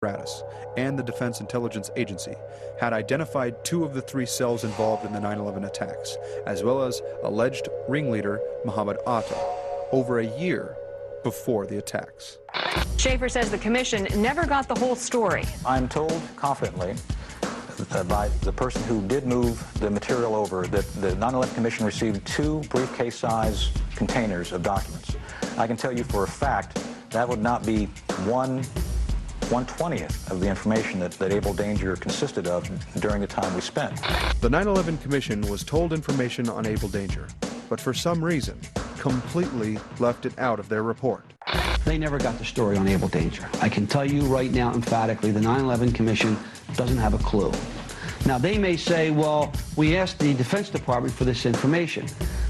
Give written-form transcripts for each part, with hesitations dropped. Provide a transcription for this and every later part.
apparatus and the Defense Intelligence Agency had identified 2 of the 3 cells involved in the 9/11 attacks, as well as alleged ringleader Mohammed Atta, over a year before the attacks. Schaefer says the commission never got the whole story. I'm told confidently by the person who did move the material over that the 9/11 Commission received 2 briefcase-size containers of documents. I can tell you for a fact that would not be 1/20th of the information that Able Danger consisted of during the time we spent. The 9/11 Commission was told information on Able Danger, but for some reason completely left it out of their report. They never got the story on Able Danger. I can tell you right now emphatically the 9/11 Commission doesn't have a clue. Now they may say, well, we asked the Defense Department for this information.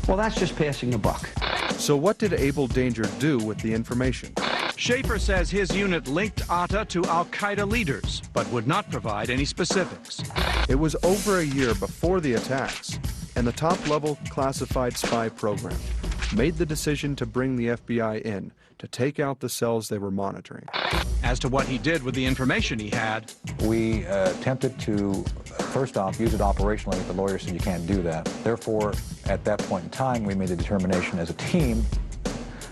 Well, that's just passing the buck. So what did Able Danger do with the information? Schaefer says his unit linked Atta to al-Qaeda leaders, but would not provide any specifics. It was over a year before the attacks, and the top-level classified spy program made the decision to bring the FBI in to take out the cells they were monitoring. As to what he did with the information he had, we attempted to, first off, use it operationally. The lawyer said you can't do that. Therefore, at that point in time, we made the determination as a team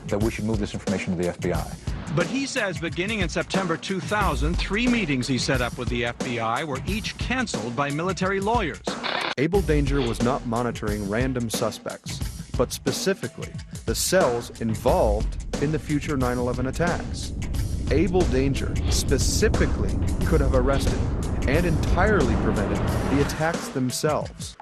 that we should move this information to the FBI. But he says beginning in September 2000, 3 meetings he set up with the FBI were each canceled by military lawyers. Able Danger was not monitoring random suspects, but specifically the cells involved in the future 9/11 attacks. Able Danger specifically could have arrested and entirely prevented the attacks themselves.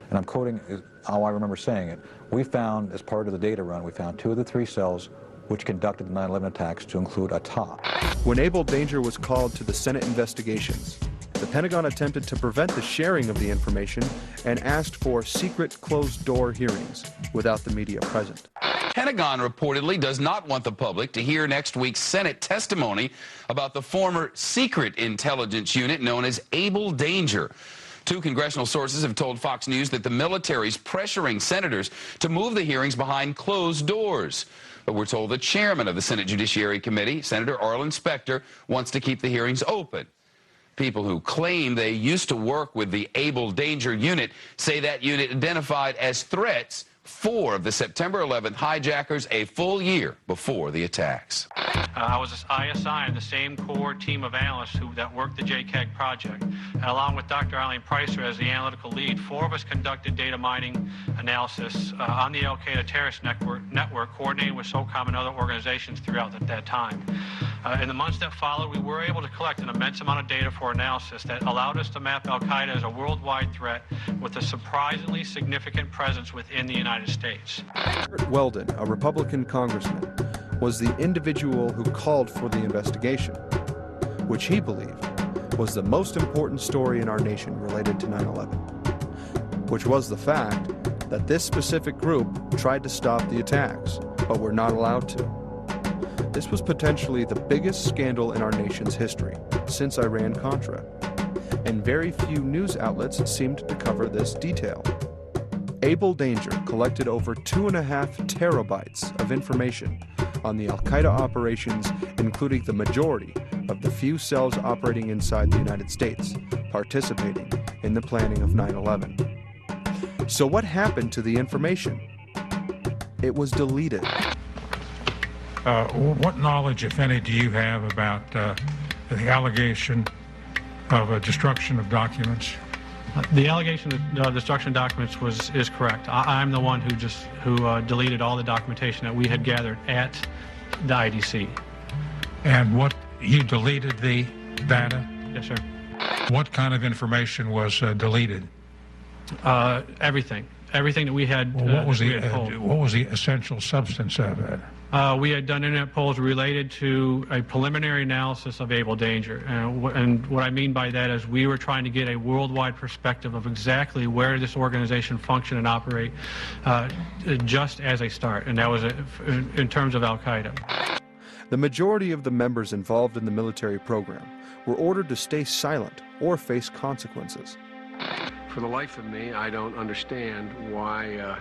And I'm quoting how I remember saying it. We found, as part of the data run, we found 2 of the 3 cells which conducted the 9/11 attacks, to include Atta. When Able Danger was called to the Senate investigations, the Pentagon attempted to prevent the sharing of the information and asked for secret closed-door hearings without the media present. Pentagon reportedly does not want the public to hear next week's Senate testimony about the former secret intelligence unit known as Able Danger. 2 congressional sources have told Fox News that the military's pressuring senators to move the hearings behind closed doors. But we're told the chairman of the Senate Judiciary Committee, Senator Arlen Specter, wants to keep the hearings open. People who claim they used to work with the Able Danger unit say that unit identified as threats 4 of the September 11th hijackers a full year before the attacks. I assigned the same core team of analysts that worked the JCAG project. And along with Dr. Eileen Pricer as the analytical lead, 4 of us conducted data mining analysis on the al-Qaeda terrorist network coordinated with SOCOM and other organizations throughout that time. In the months that followed, we were able to collect an immense amount of data for analysis that allowed us to map al-Qaeda as a worldwide threat with a surprisingly significant presence within the United States. Weldon, a Republican congressman, was the individual who called for the investigation, which he believed was the most important story in our nation related to 9/11, which was the fact that this specific group tried to stop the attacks, but were not allowed to. This was potentially the biggest scandal in our nation's history since Iran-Contra, and very few news outlets seemed to cover this detail. Able Danger collected over 2.5 terabytes of information on the al-Qaeda operations, including the majority of the few cells operating inside the United States, participating in the planning of 9/11. So what happened to the information? It was deleted. What knowledge, if any, do you have about the allegation of destruction of documents? The allegation of destruction of documents is correct. I'm the one who deleted all the documentation that we had gathered at the IDC. And you deleted the data? Yes, sir. What kind of information was deleted? Everything that we had. Well, what was the essential substance of it? We had done internet polls related to a preliminary analysis of Able Danger. And what I mean by that is we were trying to get a worldwide perspective of exactly where this organization functioned and operate just as a start, and that was in terms of al-Qaeda. The majority of the members involved in the military program were ordered to stay silent or face consequences. For the life of me, I don't understand why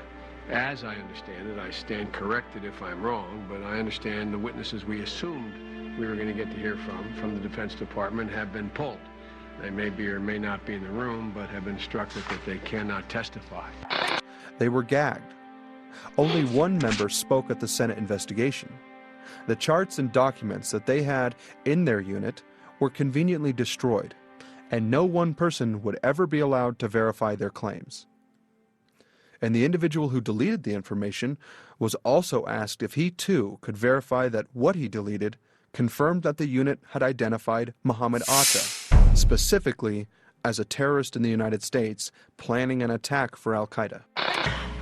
As I understand it, I stand corrected if I'm wrong, but I understand the witnesses we assumed we were going to get to hear from the Defense Department have been pulled. They may be or may not be in the room, but have been instructed that they cannot testify. They were gagged. Only one member spoke at the Senate investigation. The charts and documents that they had in their unit were conveniently destroyed, and no one person would ever be allowed to verify their claims. And the individual who deleted the information was also asked if he too could verify that what he deleted confirmed that the unit had identified Muhammad Atta, specifically as a terrorist in the United States planning an attack for Al-Qaeda.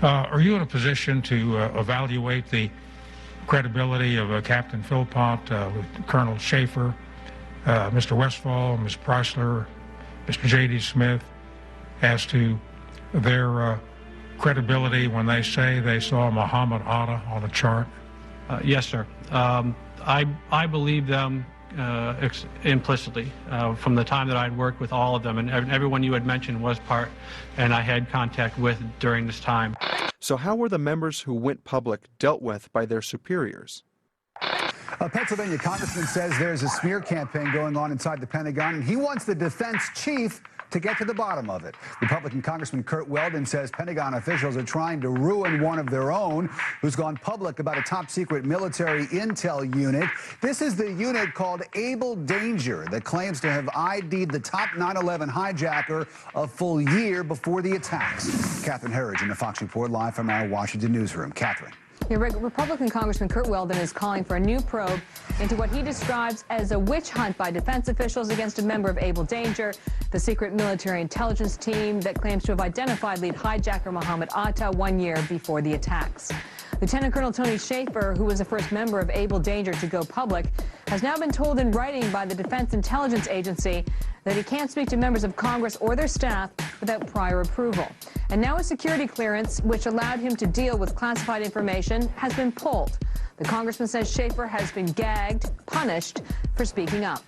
Are you in a position to evaluate the credibility of Captain Philpott, Colonel Schaefer, Mr. Westphal, Ms. Preisler, Mr. J.D. Smith, as to their credibility when they say they saw Muhammad Atta on a chart? Yes, sir. I believe them implicitly from the time that I'd worked with all of them, and everyone you had mentioned was part and I had contact with during this time. So how were the members who went public dealt with by their superiors? A Pennsylvania congressman says there's a smear campaign going on inside the Pentagon, and he wants the defense chief to get to the bottom of it. Republican Congressman Curt Weldon says Pentagon officials are trying to ruin one of their own who's gone public about a top-secret military intel unit. This is the unit called Able Danger that claims to have ID'd the top 9/11 hijacker a full year before the attacks. Catherine Herridge in the Fox Report live from our Washington newsroom. Catherine. Republican Congressman Curt Weldon is calling for a new probe into what he describes as a witch hunt by defense officials against a member of Able Danger, the secret military intelligence team that claims to have identified lead hijacker Muhammad Atta 1 year before the attacks. Lieutenant Colonel Tony Schaefer, who was the first member of Able Danger to go public, has now been told in writing by the Defense Intelligence Agency that he can't speak to members of Congress or their staff without prior approval. And now a security clearance, which allowed him to deal with classified information, has been pulled. The congressman says Schaefer has been gagged, punished for speaking up.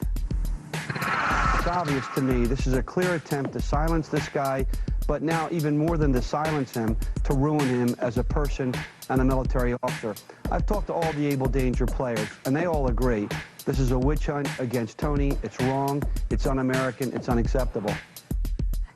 It's obvious to me this is a clear attempt to silence this guy, but now even more than to silence him, to ruin him as a person and a military officer. I've talked to all the Able Danger players, and they all agree. This is a witch hunt against Tony. It's wrong, it's un-American, it's unacceptable.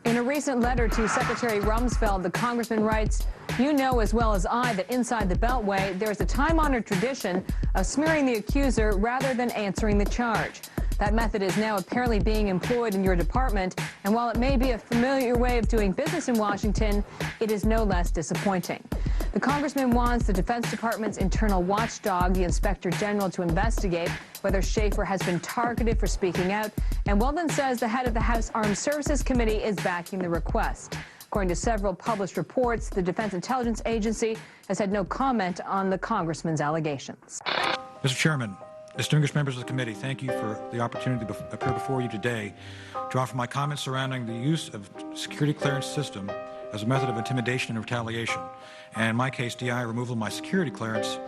In a recent letter to Secretary Rumsfeld, the congressman writes, "You know as well as I that inside the Beltway, there's a time-honored tradition of smearing the accuser rather than answering the charge. That method is now apparently being employed in your department, and while it may be a familiar way of doing business in Washington, it is no less disappointing." The congressman wants the Defense Department's internal watchdog, the Inspector General, to investigate whether Schaefer has been targeted for speaking out, and Weldon says the head of the House Armed Services Committee is backing the request. According to several published reports, the Defense Intelligence Agency has had no comment on the congressman's allegations. Mr. Chairman, distinguished members of the committee, thank you for the opportunity to appear before you today to offer my comments surrounding the use of security clearance system as a method of intimidation and retaliation, and in my case, DI removal of my security clearance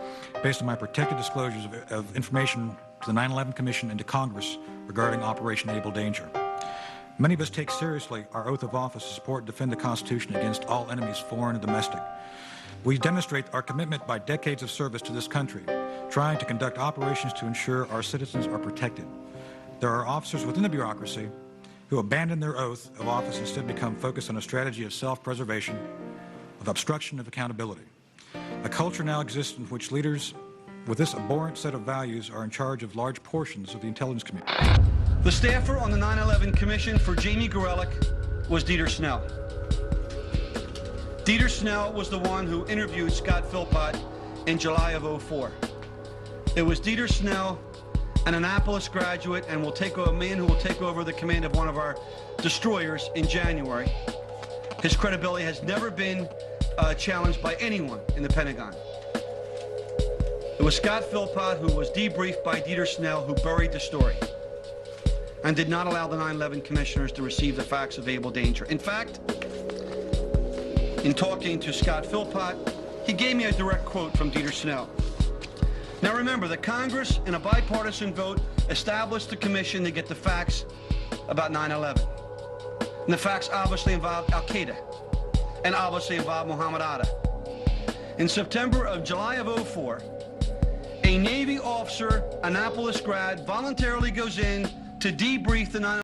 based on my protected disclosures of information to the 9/11 Commission and to Congress regarding Operation Able Danger. Many of us take seriously our oath of office to support and defend the Constitution against all enemies, foreign and domestic. We demonstrate our commitment by decades of service to this country, trying to conduct operations to ensure our citizens are protected. There are officers within the bureaucracy who abandon their oath of office and instead become focused on a strategy of self-preservation, of obstruction of accountability. A culture now exists in which leaders with this abhorrent set of values are in charge of large portions of the intelligence community. The staffer on the 9/11 Commission for Jamie Gorelick was Dieter Snell. Dieter Snell was the one who interviewed Scott Philpott in July of '04. It was Dieter Snell, an Annapolis graduate, and a man who will take over the command of one of our destroyers in January. His credibility has never been challenged by anyone in the Pentagon. It was Scott Philpott who was debriefed by Dieter Snell, who buried the story and did not allow the 9/11 commissioners to receive the facts of Able Danger. In fact, in talking to Scott Philpott, he gave me a direct quote from Dieter Snell. Now remember, the Congress, in a bipartisan vote, established the commission to get the facts about 9/11. And the facts obviously involved Al-Qaeda and obviously involved Muhammad Atta. In September of July of 04, a Navy officer, Annapolis grad, voluntarily goes in to debrief the 9/11